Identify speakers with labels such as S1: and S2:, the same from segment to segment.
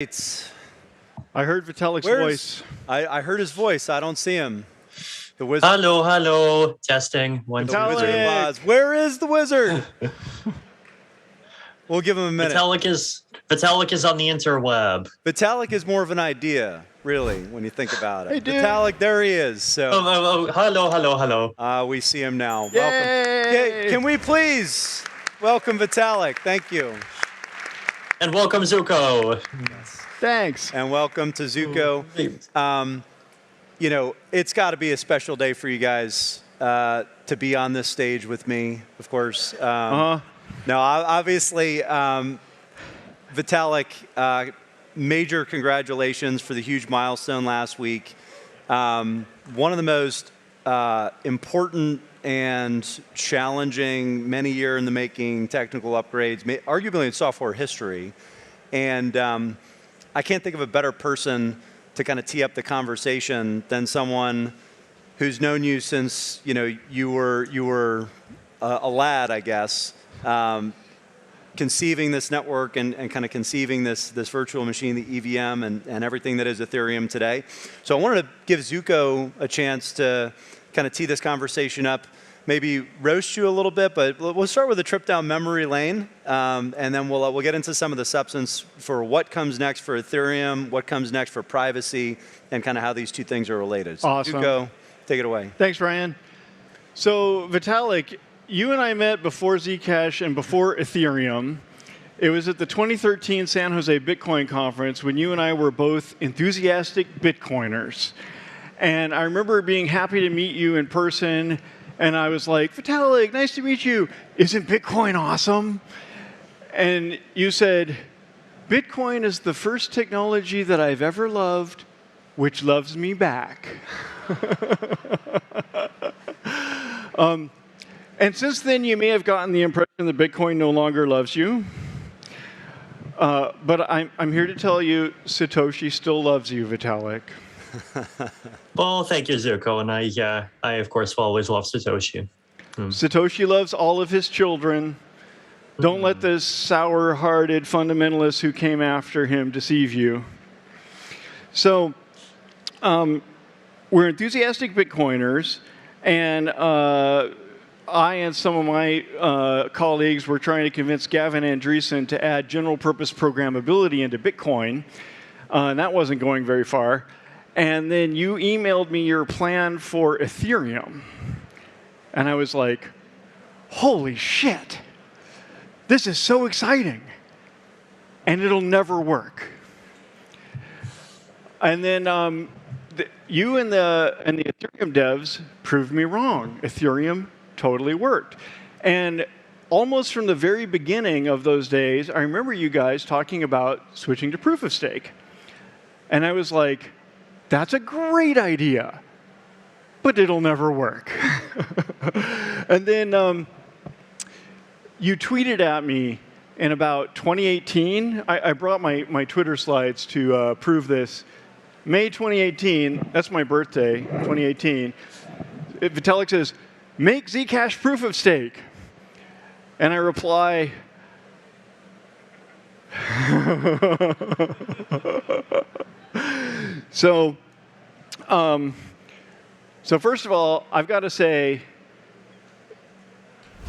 S1: I heard Vitalik's voice.
S2: I heard his voice. I don't see him. The wizard.
S3: Hello, hello. Testing.
S2: The Wizard of Oz. Where is the wizard? We'll give him a minute.
S3: Vitalik is on the interweb.
S2: Vitalik is more of an idea, really, when you think about it.
S1: Hey, dude.
S2: Vitalik, there he is. So.
S3: Hello.
S2: We see him now.
S1: Yay!
S2: Welcome. Can we please welcome Vitalik? Thank you.
S3: And welcome, Zuko.
S2: Yes.
S1: Thanks.
S2: And welcome to Zuko. You know, it's got to be a special day for you guys to be on this stage with me, of course. Now, obviously, Vitalik, major congratulations for the huge milestone last week. One of the most important and challenging, many year in the making technical upgrades, arguably in software history. And I can't think of a better person to kind of tee up the conversation than someone who's known you since you were a lad, I guess, conceiving this network and kind of conceiving this virtual machine, the EVM, and everything that is Ethereum today. So I wanted to give Zuko a chance to kind of tee this conversation up, maybe roast you a little bit, but we'll start with a trip down memory lane, and then we'll get into some of the substance for what comes next for Ethereum, what comes next for privacy, and kind of how these two things are related. So
S1: Awesome.
S2: Zuko, take it away.
S1: Thanks, Ryan. So, Vitalik, you and I met before Zcash and before Ethereum. It was at the 2013 San Jose Bitcoin conference when you and I were both enthusiastic Bitcoiners. And I remember being happy to meet you in person. And I was like, Vitalik, nice to meet you. Isn't Bitcoin awesome? And you said, Bitcoin is the first technology that I've ever loved, which loves me back. And since then, you may have gotten the impression that Bitcoin no longer loves you. But I'm here to tell you, Satoshi still loves you, Vitalik.
S3: Well, thank you, Zuko. And I of course, will always love Satoshi.
S1: Satoshi loves all of his children. Don't let this sour-hearted fundamentalist who came after him deceive you. So, we're enthusiastic Bitcoiners, and I and some of my colleagues were trying to convince Gavin Andreessen to add general-purpose programmability into Bitcoin, and that wasn't going very far. And then you emailed me your plan for Ethereum. And I was like, holy shit, this is so exciting. And it'll never work. And then you and the Ethereum devs proved me wrong. Ethereum totally worked. And almost from the very beginning of those days, I remember you guys talking about switching to proof of stake. And I was like, that's a great idea, but it'll never work. And then you tweeted at me in about 2018. I brought my Twitter slides to prove this. May 2018, that's my birthday, 2018. Vitalik says, make Zcash proof of stake. And I reply, So first of all, I've got to say,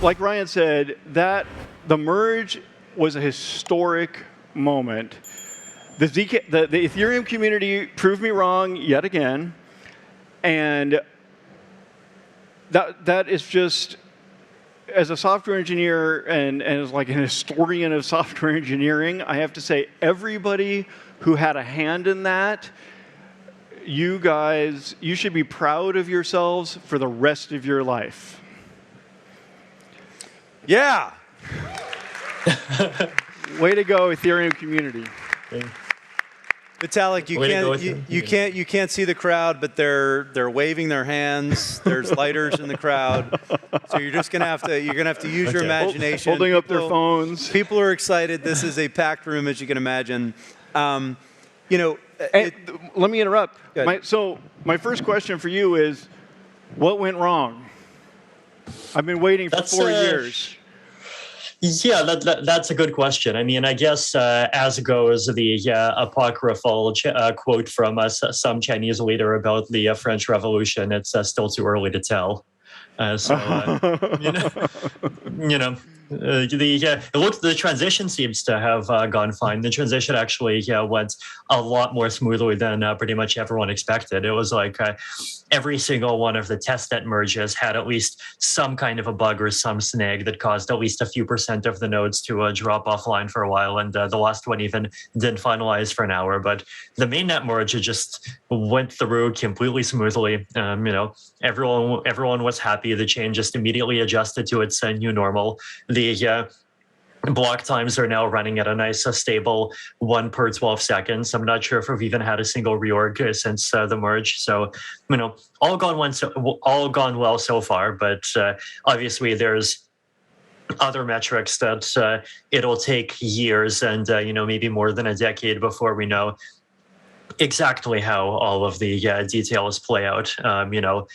S1: like Ryan said, that the merge was a historic moment. The Ethereum community proved me wrong yet again, and that is just, as a software engineer and as like an historian of software engineering, I have to say everybody who had a hand in that, you guys, you should be proud of yourselves for the rest of your life.
S2: Yeah.
S1: Way to go, Ethereum community.
S2: Vitalik, you can't see the crowd, but they're waving their hands. There's lighters in the crowd, so you're gonna have to use your imagination.
S1: Holding up their phones.
S2: People are excited. This is a packed room, as you can imagine.
S1: Let me interrupt. My first question for you is, what went wrong? I've been waiting for 4 years.
S3: Yeah, that's a good question. I mean, I guess as goes the apocryphal quote from some Chinese leader about the French Revolution, it's still too early to tell. You know, you know, the transition seems to have gone fine. The transition actually went a lot more smoothly than pretty much everyone expected. It was like every single one of the testnet merges had at least some kind of a bug or some snag that caused at least a few percent of the nodes to drop offline for a while, and the last one even didn't finalize for an hour. But the mainnet merge just went through completely smoothly. Everyone was happy. The chain just immediately adjusted to its new normal. The block times are now running at a nice stable 1 per 12 seconds. I'm not sure if we've even had a single reorg since the merge. So, all gone well so far. But obviously, there's other metrics that it'll take years and maybe more than a decade before we know exactly how all of the details play out. How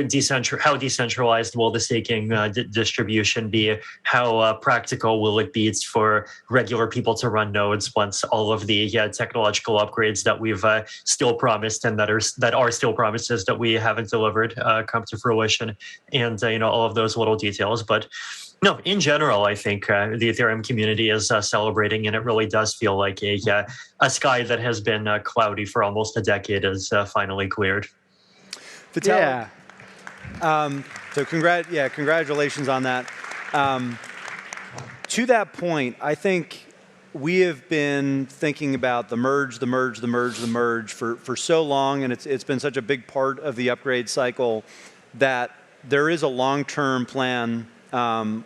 S3: decentralized will the staking distribution be? How practical will it be for regular people to run nodes once all of the technological upgrades that we've still promised and that are still promises that we haven't delivered come to fruition? And all of those little details, but. No, in general, I think the Ethereum community is celebrating, and it really does feel like a sky that has been cloudy for almost a decade is finally cleared.
S2: Vitalik, so congratulations on that. To that point, I think we have been thinking about the merge for so long, and it's been such a big part of the upgrade cycle that there is a long-term plan.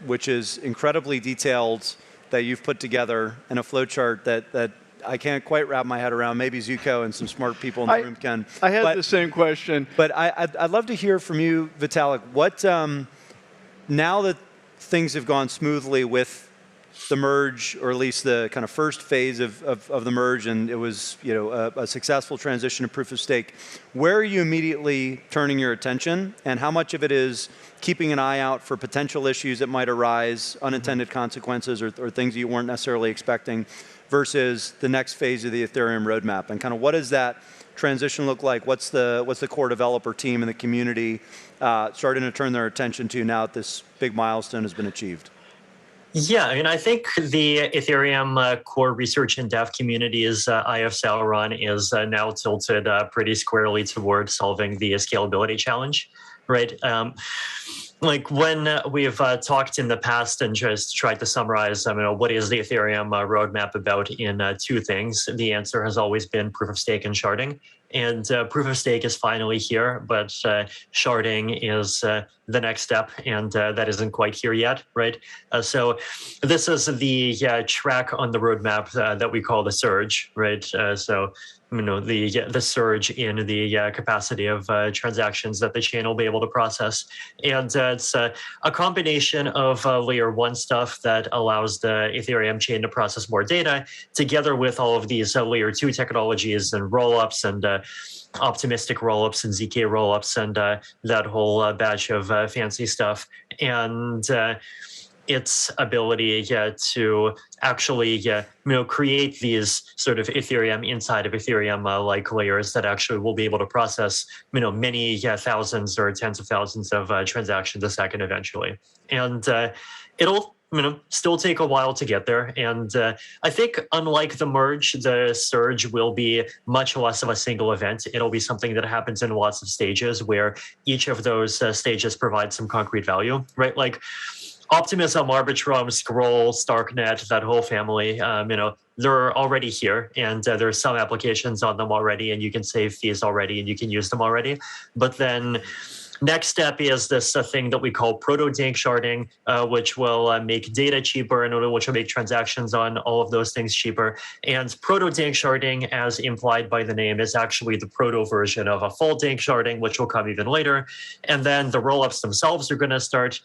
S2: Which is incredibly detailed that you've put together in a flowchart that I can't quite wrap my head around. Maybe Zuko and some smart people in the room can.
S1: I had the same question.
S2: But I'd love to hear from you, Vitalik. What now that things have gone smoothly with the merge, or at least the kind of first phase of the merge, and it was a successful transition to proof of stake, where are you immediately turning your attention, and how much of it is keeping an eye out for potential issues that might arise, unintended consequences, or things you weren't necessarily expecting, versus the next phase of the Ethereum roadmap? And kind of what does that transition look like? What's the core developer team and the community starting to turn their attention to now that this big milestone has been achieved?
S3: Yeah, I mean, I think the Ethereum core research and dev community's Eye of Sauron is now tilted pretty squarely toward solving the scalability challenge, right? Like when we've talked in the past and just tried to summarize, what is the Ethereum roadmap about in two things, the answer has always been proof of stake and sharding. And proof of stake is finally here, but sharding is the next step, and that isn't quite here yet, right? So this is the track on the roadmap that we call the surge, right? The surge in the capacity of transactions that the chain will be able to process. And it's a combination of layer one stuff that allows the Ethereum chain to process more data, together with all of these layer two technologies and rollups and optimistic rollups and ZK rollups and that whole batch of fancy stuff. And its ability to actually create these sort of Ethereum inside of Ethereum like layers that actually will be able to process many thousands or tens of thousands of transactions a second eventually. And it'll still take a while to get there. And I think unlike the merge, the surge will be much less of a single event. It'll be something that happens in lots of stages where each of those stages provides some concrete value, right? Like Optimism, Arbitrum, Scroll, Starknet, that whole family, they're already here, and there's some applications on them already, and you can save fees already, and you can use them already. But then next step is this thing that we call Proto-Dink sharding, which will make data cheaper and which will make transactions on all of those things cheaper. And Proto-Dink sharding, as implied by the name, is actually the proto version of a full Dink sharding, which will come even later. And then the rollups themselves are going to start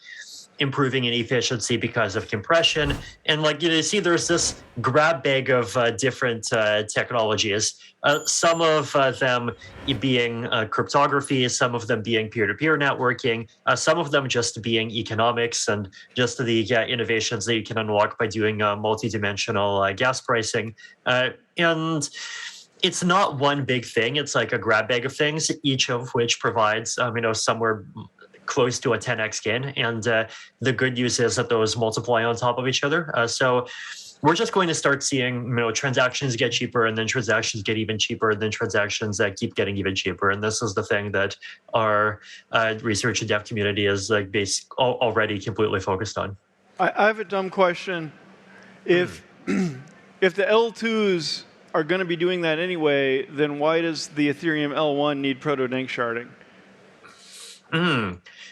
S3: improving in efficiency because of compression. And like you see, there's this grab bag of different technologies. Some of them being cryptography, some of them being peer-to-peer networking, some of them just being economics and just the innovations that you can unlock by doing multi-dimensional gas pricing. And it's not one big thing. It's like a grab bag of things, each of which provides, somewhere close to a 10x gain. And the good news is that those multiply on top of each other. So we're just going to start seeing, transactions get cheaper, and then transactions get even cheaper, and then transactions that keep getting even cheaper. And this is the thing that our research and dev community is already completely focused on.
S1: I have a dumb question. If if the L2s are going to be doing that anyway, then why does the Ethereum L1 need Proto-Dink sharding?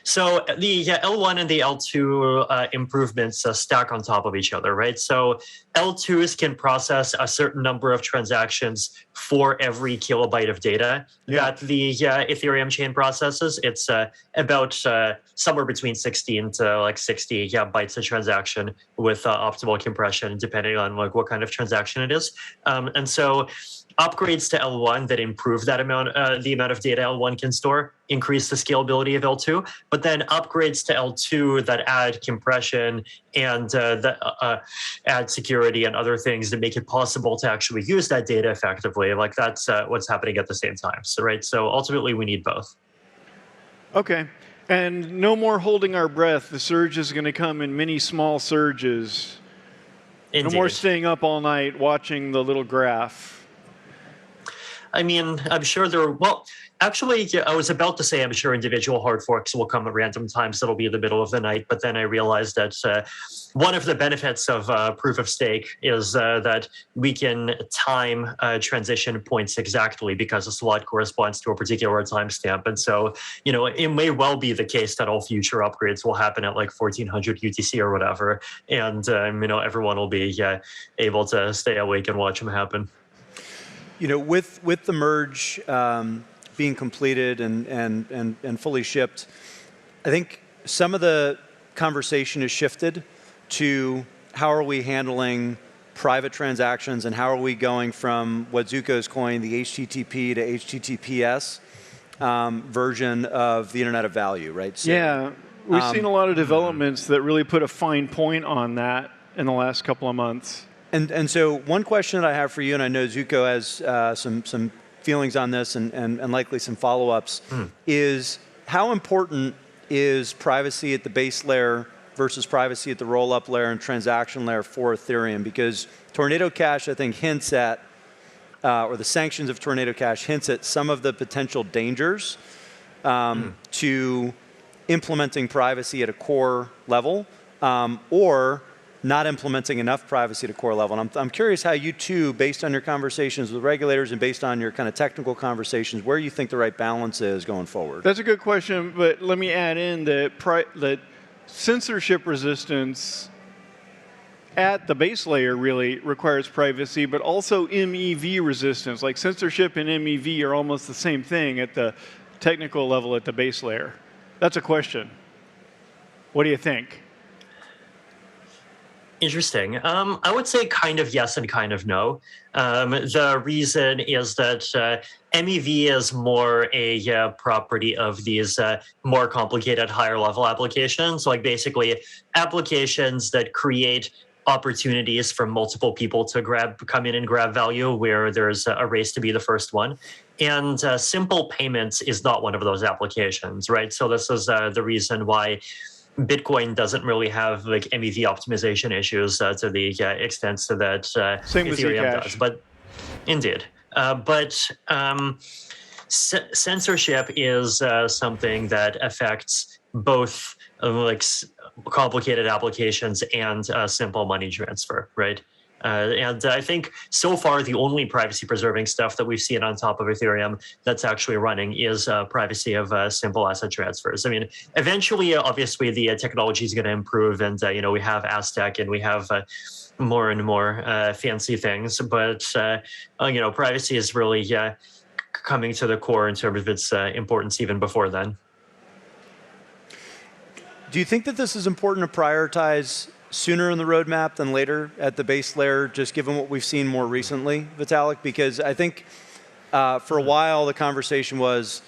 S3: So the L1 and the L2 improvements stack on top of each other, right? So L2s can process a certain number of transactions for every kilobyte of data that the Ethereum chain processes. It's about somewhere between 16 to 60 bytes a transaction with optimal compression, depending on what kind of transaction it is. And so upgrades to L1 that improve that amount, the amount of data L1 can store, increase the scalability of L2. But then upgrades to L2 that add compression and add security and other things that make it possible to actually use that data effectively. Like that's what's happening at the same time. So ultimately, we need both.
S1: Okay. And no more holding our breath. The surge is going to come in many small surges.
S3: Indeed.
S1: No more staying up all night watching the little graph.
S3: I mean, I'm sure actually, I was about to say I'm sure individual hard forks will come at random times that'll be in the middle of the night, but then I realized that one of the benefits of proof of stake is that we can time transition points exactly because a slot corresponds to a particular timestamp. And so, it may well be the case that all future upgrades will happen at 1400 UTC or whatever. And, everyone will be able to stay awake and watch them happen.
S2: With the merge being completed and fully shipped, I think some of the conversation has shifted to how are we handling private transactions and how are we going from what Zuko's coined the HTTP to HTTPS version of the Internet of Value, right? So,
S1: we've seen a lot of developments that really put a fine point on that in the last couple of months.
S2: And so one question that I have for you, and I know Zuko has some feelings on this and likely some follow-ups, is how important is privacy at the base layer versus privacy at the roll-up layer and transaction layer for Ethereum? Because Tornado Cash, I think, hints at, or the sanctions of Tornado Cash hints at some of the potential dangers to implementing privacy at a core level, or not implementing enough privacy at a core level. And I'm curious how you two, based on your conversations with regulators and based on your kind of technical conversations, where you think the right balance is going forward.
S1: That's a good question, but let me add in that censorship resistance at the base layer really requires privacy, but also MEV resistance. Like censorship and MEV are almost the same thing at the technical level at the base layer. That's a question. What do you think?
S3: Interesting. I would say kind of yes and kind of no. The reason is that MEV is more a property of these more complicated, higher level applications, like basically applications that create opportunities for multiple people to come in and grab value where there's a race to be the first one. And simple payments is not one of those applications, right? So this is the reason why Bitcoin doesn't really have MEV optimization issues to the extent that Ethereum does. But indeed, censorship is something that affects both complicated applications and simple money transfer, right? And I think so far the only privacy-preserving stuff that we've seen on top of Ethereum that's actually running is privacy of simple asset transfers. I mean, eventually, obviously, the technology is going to improve, and we have Aztec and we have more and more fancy things, but privacy is really coming to the core in terms of its importance even before then.
S2: Do you think that this is important to prioritize sooner in the roadmap than later at the base layer, just given what we've seen more recently, Vitalik? Because I think for a while the conversation was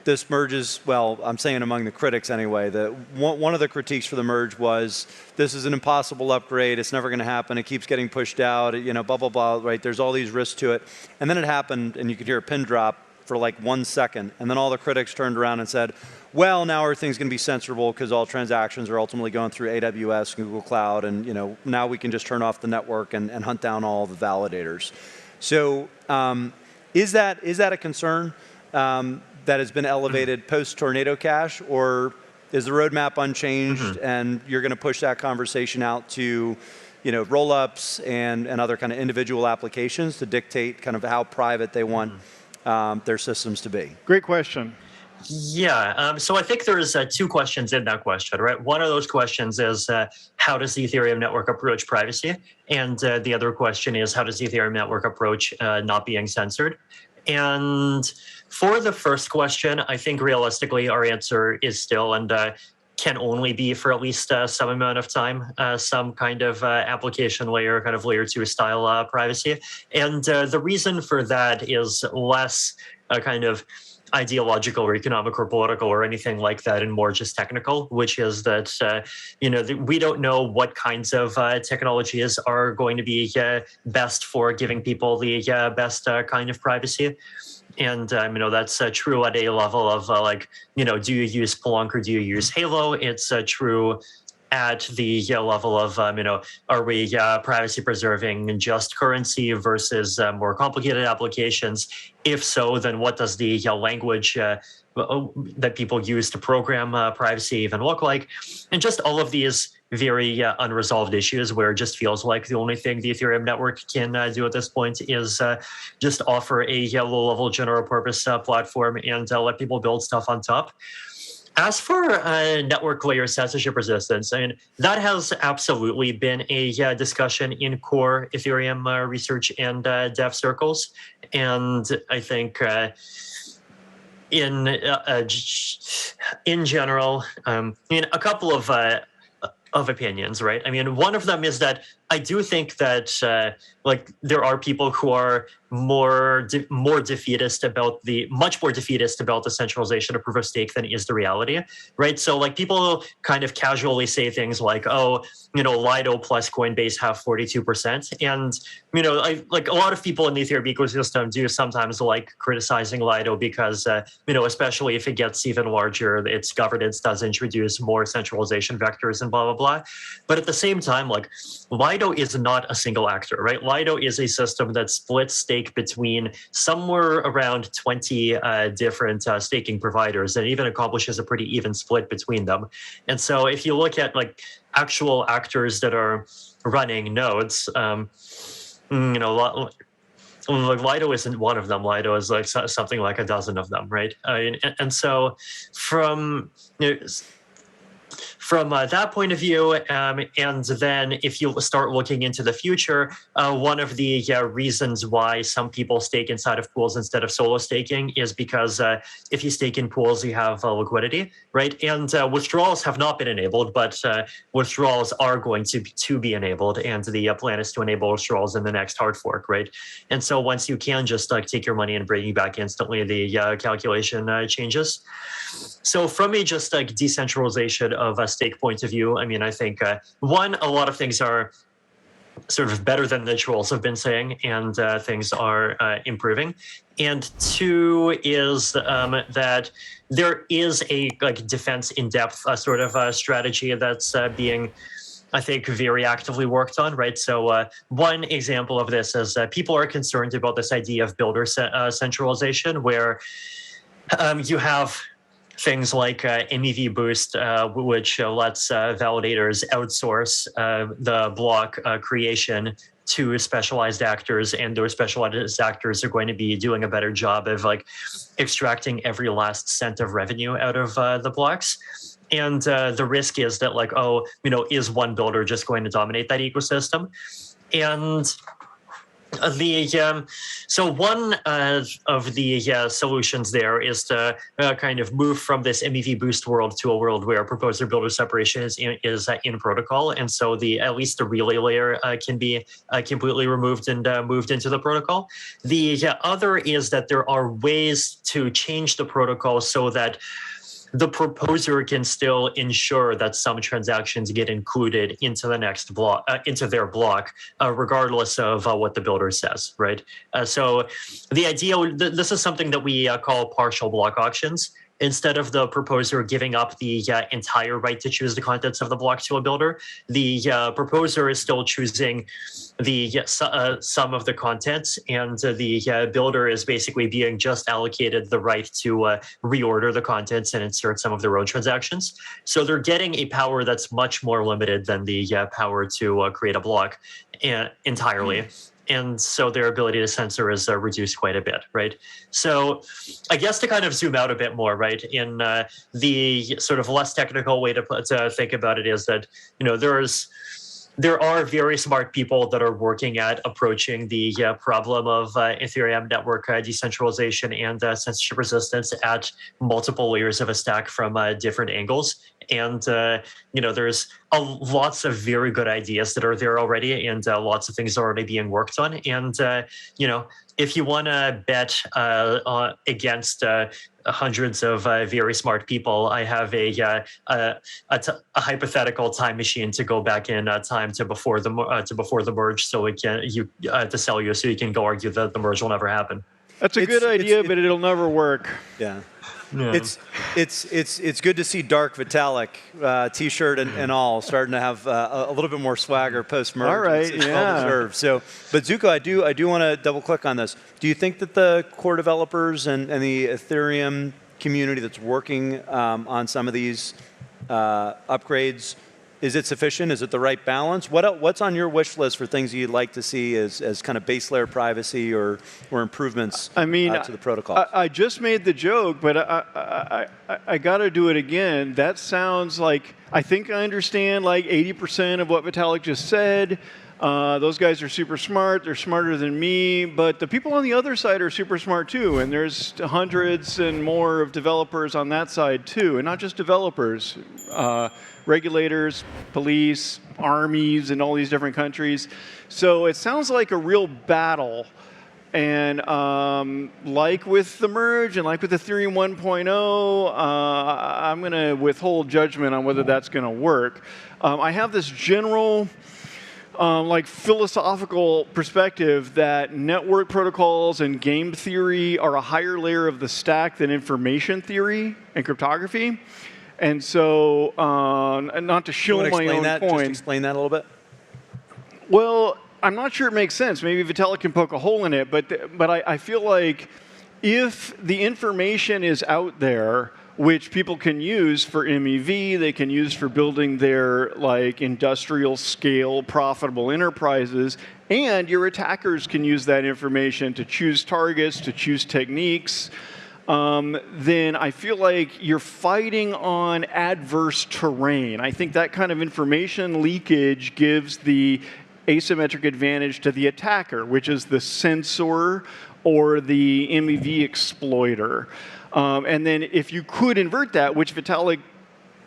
S2: this merge is, well, I'm saying among the critics anyway, that one of the critiques for the merge was this is an impossible upgrade, it's never going to happen, it keeps getting pushed out, you know, blah, blah, blah, right? There's all these risks to it. And then it happened, and you could hear a pin drop for like 1 second, and then all the critics turned around and said, well, now everything's going to be censorable because all transactions are ultimately going through AWS, Google Cloud, and you know now we can just turn off the network and hunt down all the validators. So is that a concern that has been elevated post-Tornado Cash, or is the roadmap unchanged and you're going to push that conversation out to roll-ups and other kind of individual applications to dictate kind of how private they want their systems to be?
S1: Great question.
S3: Yeah, so I think there's 2 questions in that question, right? One of those questions is how does the Ethereum network approach privacy? And the other question is how does the Ethereum network approach not being censored? And for the first question, I think realistically our answer is still and can only be for at least some amount of time, some kind of application layer, kind of layer 2 style privacy. And the reason for that is less kind of ideological or economic or political or anything like that, and more just technical, which is that we don't know what kinds of technologies are going to be best for giving people the best kind of privacy. And that's true at a level of do you use Splunk or do you use Halo? It's true at the level of, are we privacy preserving just currency versus more complicated applications? If so, then what does the language that people use to program privacy even look like? And just all of these very unresolved issues where it just feels like the only thing the Ethereum network can do at this point is just offer a low-level general purpose platform and let people build stuff on top. As for network layer censorship resistance, I mean, that has absolutely been a discussion in core Ethereum research and dev circles. And I think in general, a couple of opinions, right? I mean, one of them is that I do think that there are people who are much more defeatist about the centralization of proof of stake than is the reality, right? So people kind of casually say things like, oh, Lido plus Coinbase have 42%. And, a lot of people in the Ethereum ecosystem do sometimes like criticizing Lido because, especially if it gets even larger, its governance does introduce more centralization vectors and blah, blah, blah. But at the same time, Lido is not a single actor, right? Lido is a system that splits stake between somewhere around 20 different staking providers, and even accomplishes a pretty even split between them. And so if you look at actual actors that are running nodes, Lido isn't one of them. Lido is something like a dozen of them, right? And so from that point of view, and then if you start looking into the future, one of the reasons why some people stake inside of pools instead of solo staking is because if you stake in pools, you have liquidity, right? And withdrawals have not been enabled, but withdrawals are going to be enabled, and the plan is to enable withdrawals in the next hard fork, right? And so once you can just take your money and bring it back instantly, the calculation changes. So from a just decentralization of a stake point of view, I mean, I think one, a lot of things are sort of better than the trolls have been saying, and things are improving. And 2 is that there is a defense in depth sort of strategy that's being, I think, very actively worked on, right? So one example of this is people are concerned about this idea of builder centralization, where you have things like MEV Boost, which lets validators outsource the block creation to specialized actors, and those specialized actors are going to be doing a better job of extracting every last cent of revenue out of the blocks. And the risk is that is one builder just going to dominate that ecosystem? And So one of the solutions there is to kind of move from this MEV boost world to a world where proposer builder separation is in protocol, and so at least the relay layer can be completely removed and moved into the protocol. The other is that there are ways to change the protocol so that the proposer can still ensure that some transactions get included into the next block, into their block, regardless of what the builder says, right? So the idea, this is something that we call partial block auctions. Instead of the proposer giving up the entire right to choose the contents of the block to a builder, the proposer is still choosing the sum of the contents, and the builder is basically being just allocated the right to reorder the contents and insert some of their own transactions. So they're getting a power that's much more limited than the power to create a block entirely. And so their ability to censor is reduced quite a bit, right? So I guess to kind of zoom out a bit more, right, in the sort of less technical way to think about it is that, there are very smart people that are working at approaching the problem of Ethereum network decentralization and censorship resistance at multiple layers of a stack from different angles. And, there's lots of very good ideas that are there already, and lots of things are already being worked on. And, if you want to bet against hundreds of very smart people, I have a hypothetical time machine to go back in time to before the merge, so to sell you, so you can go argue that the merge will never happen.
S1: That's a good idea, but it'll never work.
S2: Yeah. Yeah. It's good to see Dark Vitalik T-shirt and all starting to have a little bit more swagger post merge.
S1: All right,
S2: it's well deserved. So, but Zuko, I do want to double click on this. Do you think that the core developers and the Ethereum community that's working on some of these upgrades, is it sufficient? Is it the right balance? What's on your wish list for things you'd like to see as kind of base layer privacy or improvements to the protocol?
S1: I just made the joke, but I got to do it again. That sounds like, I think I understand like 80% of what Vitalik just said. Those guys are super smart. They're smarter than me. But the people on the other side are super smart too. And there's hundreds and more of developers on that side too. And not just developers. Regulators, police, armies in all these different countries. So it sounds like a real battle. And like with the merge and like with Ethereum 1.0, I'm going to withhold judgment on whether that's going to work. I have this general philosophical perspective that network protocols and game theory are a higher layer of the stack than information theory and cryptography. And so, not to shill my own point.
S2: Just explain that a little bit.
S1: Well, I'm not sure it makes sense. Maybe Vitalik can poke a hole in it, but I feel like if the information is out there, which people can use for MEV, they can use for building their industrial scale profitable enterprises, and your attackers can use that information to choose targets, to choose techniques, then I feel like you're fighting on adverse terrain. I think that kind of information leakage gives the asymmetric advantage to the attacker, which is the censor or the MEV exploiter. And then if you could invert that, which Vitalik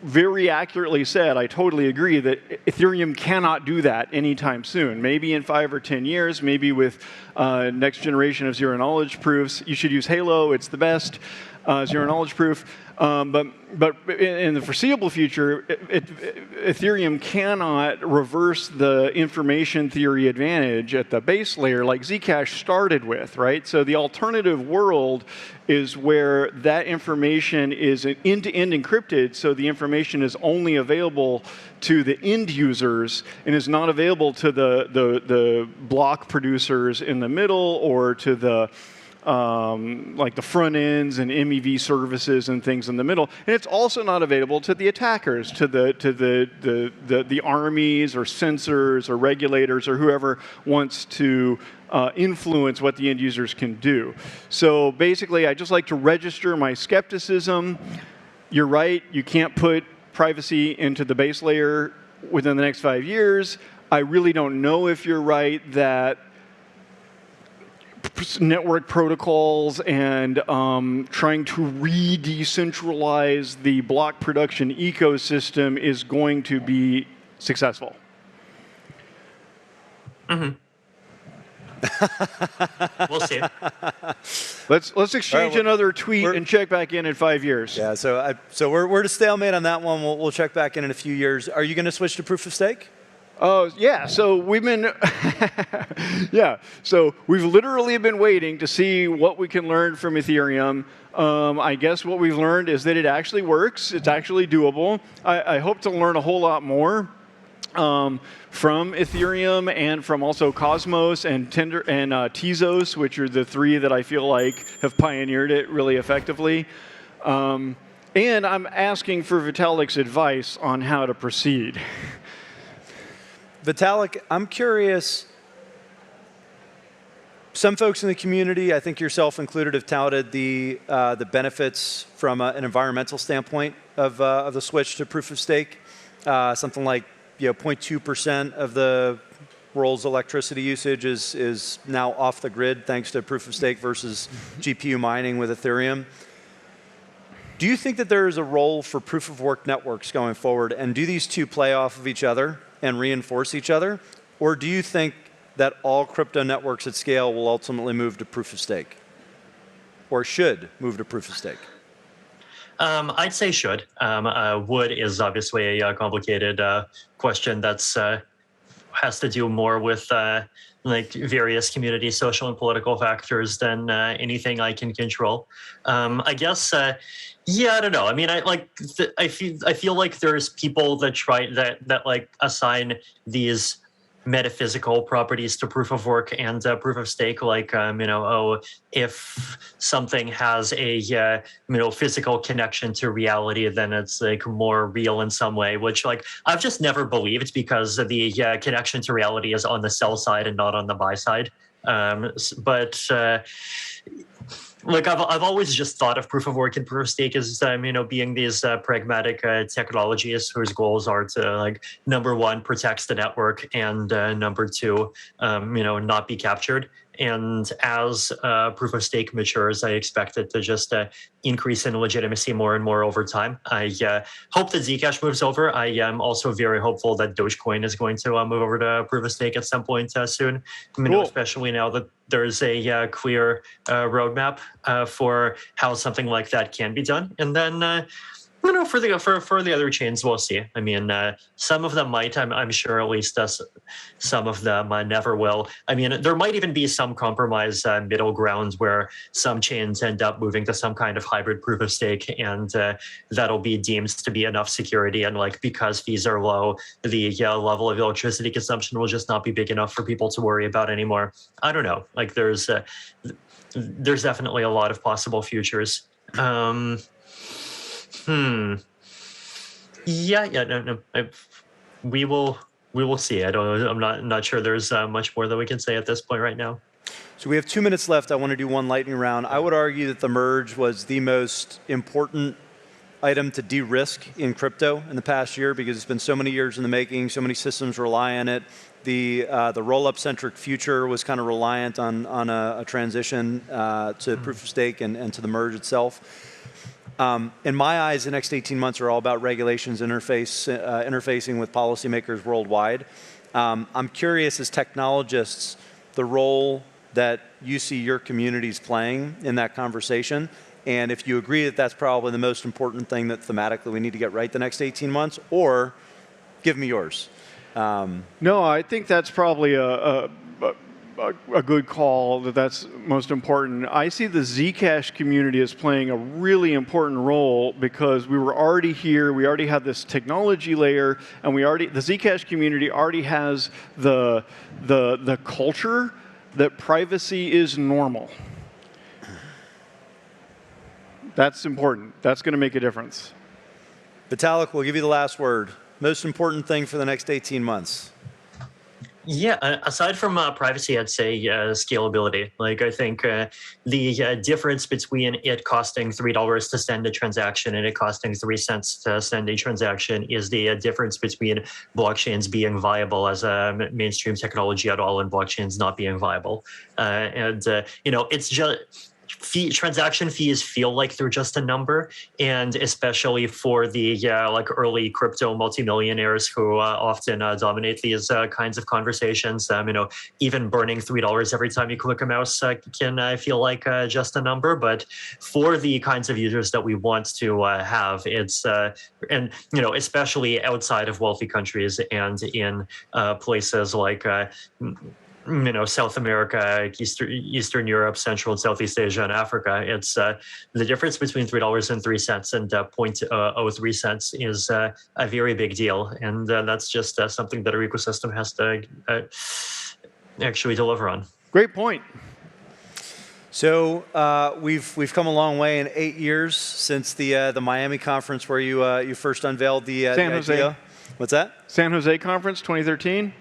S1: very accurately said, I totally agree, that Ethereum cannot do that anytime soon. Maybe in 5 or 10 years, maybe with next generation of zero-knowledge proofs. You should use Halo. It's the best zero-knowledge proof. But in the foreseeable future, Ethereum cannot reverse the information theory advantage at the base layer like Zcash started with, right? So the alternative world is where that information is end-to-end encrypted, so the information is only available to the end users and is not available to the block producers in the middle or to the the front ends and MEV services and things in the middle, and it's also not available to the attackers, to the armies or censors or regulators or whoever wants to influence what the end users can do. So basically, I just like to register my skepticism. You're right, you can't put privacy into the base layer within the next 5 years. I really don't know if you're right that network protocols and trying to re-decentralize the block production ecosystem is going to be successful.
S3: Mm-hmm. We'll see.
S1: Let's exchange another tweet and check back in 5 years.
S2: Yeah, so we're at a stalemate on that one. We'll check back in a few years. Are you going to switch to proof of stake?
S1: Oh, yeah. So we've been, yeah. So we've literally been waiting to see what we can learn from Ethereum. I guess what we've learned is that it actually works. It's actually doable. I hope to learn a whole lot more from Ethereum and from also Cosmos and Tezos, which are the three that I feel like have pioneered it really effectively. And I'm asking for Vitalik's advice on how to proceed.
S2: Vitalik, I'm curious. Some folks in the community, I think yourself included, have touted the benefits from an environmental standpoint of the switch to proof of stake. Something like 0.2% of the world's electricity usage is now off the grid thanks to proof of stake versus GPU mining with Ethereum. Do you think that there is a role for proof of work networks going forward, and do these two play off of each other and reinforce each other? Or do you think that all crypto networks at scale will ultimately move to proof of stake? Or should move to proof of stake?
S3: I'd say should. Would is obviously a complicated question that's has to do more with like various community, social, and political factors than anything I can control. I guess. Yeah, I don't know. I mean, I feel like there's people that try that like assign these metaphysical properties to proof of work and proof of stake, like if something has a physical connection to reality, then it's like more real in some way, which like I've just never believed, because the connection to reality is on the sell side and not on the buy side. Like I've always just thought of proof of work and proof of stake as being these pragmatic technologies whose goals are to, like, number one, protect the network, and number two, not be captured. And as proof of stake matures, I expect it to just increase in legitimacy more and more over time. I hope that Zcash moves over. I am also very hopeful that Dogecoin is going to move over to proof of stake at some point soon.
S1: Cool.
S3: Especially now that there's a clear roadmap for how something like that can be done. And then for the other chains, we'll see. I mean, some of them might. I'm sure at least some of them never will. I mean, there might even be some compromise middle ground where some chains end up moving to some kind of hybrid proof of stake, and that'll be deemed to be enough security. And like, because fees are low, the level of electricity consumption will just not be big enough for people to worry about anymore. I don't know. Like, there's definitely a lot of possible futures. We will see. I'm not sure there's much more that we can say at this point right now.
S2: So we have 2 minutes left. I want to do one lightning round. I would argue that the merge was the most important item to de-risk in crypto in the past year, because it's been so many years in the making, so many systems rely on it. The roll-up centric future was kind of reliant on a transition to proof of stake and to the merge itself. In my eyes, the next 18 months are all about regulations, interfacing with policymakers worldwide. I'm curious, as technologists, the role that you see your communities playing in that conversation, and if you agree that that's probably the most important thing that thematically we need to get right the next 18 months, or give me yours.
S1: No, I think that's probably a good call, that's most important. I see the Zcash community as playing a really important role, because we were already here, we already had this technology layer, and the Zcash community already has the culture that privacy is normal. That's important. That's going to make a difference.
S2: Vitalik, we'll give you the last word. Most important thing for the next 18 months.
S3: Yeah, aside from privacy, I'd say scalability. Like, I think the difference between it costing $3 to send a transaction and it costing 3 cents to send a transaction is the difference between blockchains being viable as a mainstream technology at all and blockchains not being viable. It's just transaction fees feel like they're just a number, and especially for the early crypto multimillionaires who often dominate these kinds of conversations. Even burning $3 every time you click a mouse can feel like just a number. But for the kinds of users that we want to have, it's especially outside of wealthy countries and in places like South America, Eastern Europe, Central and Southeast Asia, and Africa. It's the difference between $3 and 3 cents and 0.03 cents is a very big deal, and that's just something that our ecosystem has to actually deliver on.
S1: Great point.
S2: So we've come a long way in 8 years since the Miami conference where you first unveiled the
S1: San Jose.
S2: idea. What's that?
S1: San Jose conference 2013.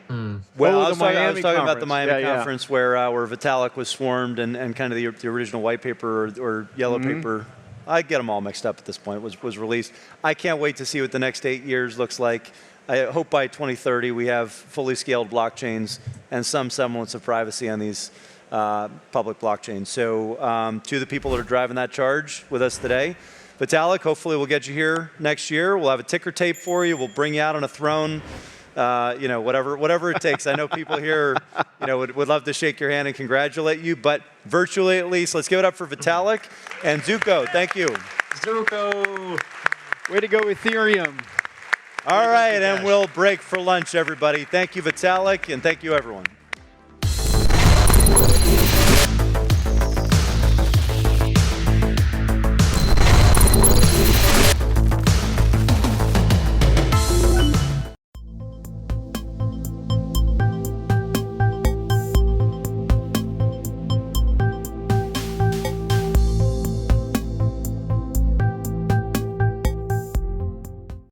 S2: Well,
S1: Oh,
S2: I was talking about the Miami
S1: Yeah.
S2: conference where Vitalik was swarmed and kind of the original white paper or yellow paper. I get them all mixed up at this point. Was released. I can't wait to see what the next 8 years looks like. I hope by 2030 we have fully scaled blockchains and some semblance of privacy on these public blockchains. So to the people that are driving that charge with us today, Vitalik, hopefully we'll get you here next year. We'll have a ticker tape for you. We'll bring you out on a throne. Whatever it takes. I know people here, would love to shake your hand and congratulate you, but virtually at least. Let's give it up for Vitalik and Zuko. Thank you.
S3: Zuko!
S1: Way to go, Ethereum.
S2: All right, and we'll break for lunch, everybody. Thank you, Vitalik, and thank you, everyone.